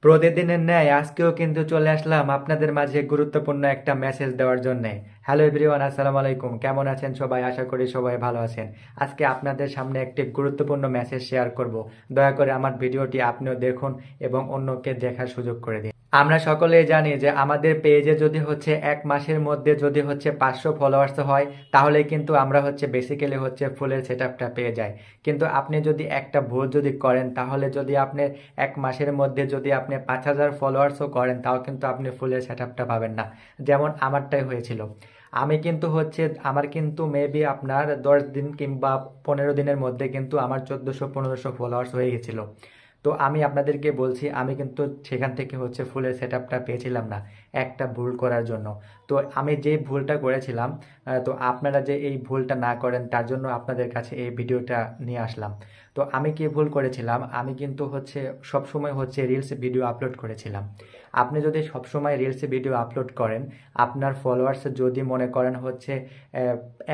প্রতিদিনের ন্যায় আজকেও কিন্তু চলে আসলাম আপনাদের মাঝে গুরুত্বপূর্ণ একটা মেসেজ দেওয়ার জন্য। হ্যালো এভরিওয়ান, আসসালামু আলাইকুম। কেমন আছেন সবাই? আশা করি সবাই ভালো আছেন। আজকে আপনাদের সামনে একটি গুরুত্বপূর্ণ মেসেজ শেয়ার করব। দয়া করে আমার ভিডিওটি আপনিও দেখুন এবং অন্যকে দেখার সুযোগ করে দিন। আমরা সকলেই জানি যে আমাদের পেজে যদি হচ্ছে 1 মাসের মধ্যে যদি হচ্ছে 500 ফলোয়ার্স হয়, তাহলে কিন্তু আমরা হচ্ছে বেসিক্যালি হচ্ছে ফুলের সেটআপটা পেয়ে যাই। কিন্তু আপনি যদি একটা ভুল যদি করেন, তাহলে যদি আপনি 1 মাসের মধ্যে যদি আপনি 5000 ফলোয়ার্সও করেন, তাও কিন্তু আপনি ফুলের সেটআপটা পাবেন না। যেমন আমারটাই হয়েছিল। আমি কিন্তু হচ্ছে আমার কিন্তু মেবি আপনার 10 দিন কিংবা 15 দিনের মধ্যে কিন্তু আমার 1400-1500 ফলোয়ার্স হয়ে গেছিল। তো আমি আপনাদেরকে বলছি, আমি কিন্তু সেখান থেকে হচ্ছে ফুলের সেটআপটা পেয়েছিলাম না একটা ভুল করার জন্য। তো আমি যে ভুলটা করেছিলাম, তো আপনারা যে এই ভুলটা না করেন তার জন্য আপনাদের কাছে এই ভিডিওটা নিয়ে আসলাম। তো আমি কি ভুল করেছিলাম, আমি কিন্তু হচ্ছে সবসময় হচ্ছে রিলস ভিডিও আপলোড করেছিলাম। আপনি যদি সবসময় রিলস ভিডিও আপলোড করেন, আপনার ফলোয়ার্স যদি মনে করেন হচ্ছে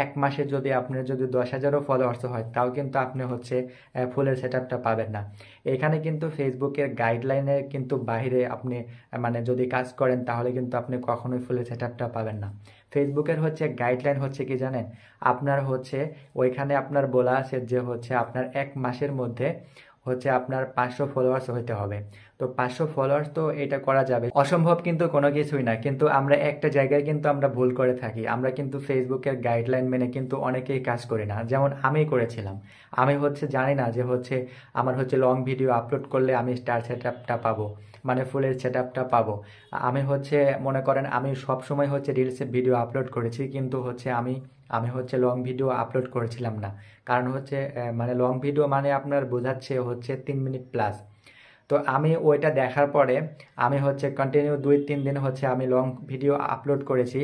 1 মাসে যদি আপনার যদি 10,000ও ফলোয়ার্স হয়, তাও কিন্তু আপনি হচ্ছে ফুলের সেটআপটা পাবেন না। এখানে কিন্তু ফেসবুকের গাইডলাইনের কিন্তু বাইরে আপনি মানে যদি কাজ করেন, তাহলে কিন্তু আপনি কখনোই ফুলের সেটআপটা পাবেন না। ফেসবুকের হচ্ছে গাইডলাইন হচ্ছে কি জানেন? আপনার হচ্ছে ওইখানে আপনার বলা আছে যে হচ্ছে আপনার 1 মাসের মধ্যে হচ্ছে আপনার 500 ফলোয়ার্স হইতে হবে। তো 500 ফলোয়ার্স তো এটা করা যাবে, অসম্ভব কিন্তু কোনো কিছুই না। কিন্তু আমরা একটা জায়গায় কিন্তু আমরা ভুল করে থাকি, আমরা কিন্তু ফেসবুকের গাইডলাইন মেনে কিন্তু অনেকেই কাজ করি না, যেমন আমি করেছিলাম। আমি হচ্ছে জানি না যে হচ্ছে আমার হচ্ছে লং ভিডিও আপলোড করলে আমি স্টার সেটআপটা পাবো, মানে ফুলের সেটআপটা পাবো। আমি হচ্ছে মনে করেন আমি সব সময় হচ্ছে রিলসে ভিডিও আপলোড করেছি, কিন্তু হচ্ছে আমি আমি হচ্ছে লং ভিডিও আপলোড করেছিলাম না। কারণ হচ্ছে মানে লং ভিডিও মানে আপনার বোঝাচ্ছে হচ্ছে 3 মিনিট প্লাস। তো আমি ওইটা দেখার পরে আমি হচ্ছে কন্টিনিউ 2-3 দিন হচ্ছে আমি লং ভিডিও আপলোড করেছি।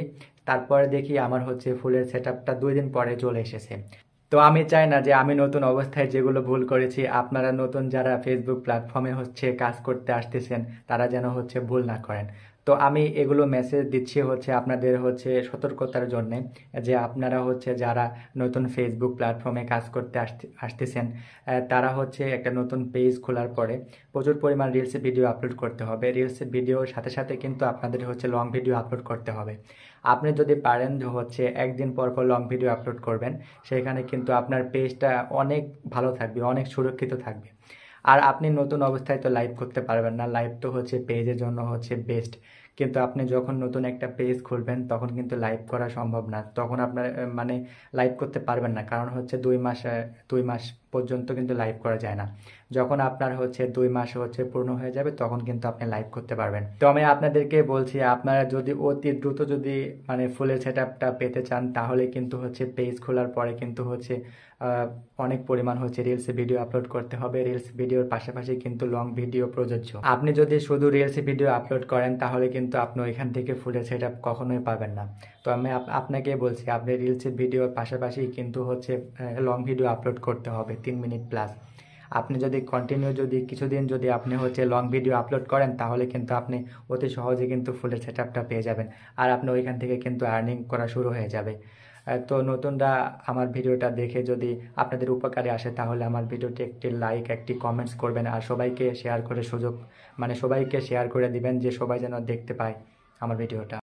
তারপরে দেখি আমার হচ্ছে ফুলের সেটআপটা 2 দিন পরে চলে এসেছে। তো আমি চাই না যে আমি নতুন অবস্থায় যেগুলো ভুল করেছি, আপনারা নতুন যারা ফেসবুক প্ল্যাটফর্মে হচ্ছে কাজ করতে আসতেছেন, তারা যেন হচ্ছে ভুল না করেন। তো আমি এগুলো মেসেজ দিচ্ছি হচ্ছে আপনাদের হচ্ছে সতর্কতার জন্যে, যে আপনারা হচ্ছে যারা নতুন ফেসবুক প্ল্যাটফর্মে কাজ করতে আসতেছেন, তারা হচ্ছে একটা নতুন পেজ খোলার পরে প্রচুর পরিমাণ রিলস ভিডিও আপলোড করতে হবে। রিলস ভিডিওর সাথে সাথে কিন্তু আপনাদের হচ্ছে লং ভিডিও আপলোড করতে হবে। আপনি যদি পারেন যে হচ্ছে একদিন পর পর লং ভিডিও আপলোড করবেন, সেখানে কিন্তু আপনার পেজটা অনেক ভালো থাকবে, অনেক সুরক্ষিত থাকবে। আর আপনি নতুন অবস্থায় তো লাইভ করতে পারবেন না, লাইভ তো হচ্ছে পেজের জন্য হচ্ছে বেস্ট। কিন্তু আপনি যখন নতুন একটা পেজ খুলবেন, তখন কিন্তু লাইভ করা সম্ভব না, তখন আপনার মানে লাইভ করতে পারবেন না। কারণ হচ্ছে 2 মাস পর্যন্ত কিন্তু লাইভ করা যায় না। যখন আপনার হচ্ছে 2 মাস হচ্ছে পূর্ণ হয়ে যাবে, তখন কিন্তু আপনি লাইভ করতে পারবেন। তো আমি আপনাদেরকে বলছি, আপনারা যদি অতি দ্রুত যদি মানে ফুলের সেটআপটা পেতে চান, তাহলে কিন্তু হচ্ছে পেজ খোলার পরে কিন্তু হচ্ছে আহ, অনেক পরিমাণ হচ্ছে রিলস ভিডিও আপলোড করতে হবে। রিলস ভিডিওর পাশাপাশি কিন্তু লং ভিডিও প্রযোজ্য। আপনি যদি শুধু রিলস ভিডিও আপলোড করেন, তাহলে কিন্তু আপনি ওইখান থেকে ফুলের সেটআপ কখনোই পাবেন না। তো আমি আপনাকে বলছি, আপনি রিলস ভিডিওর পাশাপাশি কিন্তু হচ্ছে লং ভিডিও আপলোড করতে হবে 3 মিনিট প্লাস। আপনি যদি কন্টিনিউ যদি কিছুদিন যদি আপনি হচ্ছে লং ভিডিও আপলোড করেন, তাহলে কিন্তু আপনি অতি সহজে কিন্তু ফুলের সেটআপটা পেয়ে যাবেন। আর আপনি ওইখান থেকে কিন্তু আর্নিং করা শুরু হয়ে যাবে। তো নতুনরা আমার ভিডিওটা দেখে যদি আপনাদের উপকারে আসে, তাহলে আমার ভিডিওটি একটি লাইক একটি কমেন্টস করবেন, আর সবাইকে শেয়ার করে সুযোগ মানে সবাইকে শেয়ার করে দিবেন, যে সবাই যেন দেখতে পায় আমার ভিডিওটা।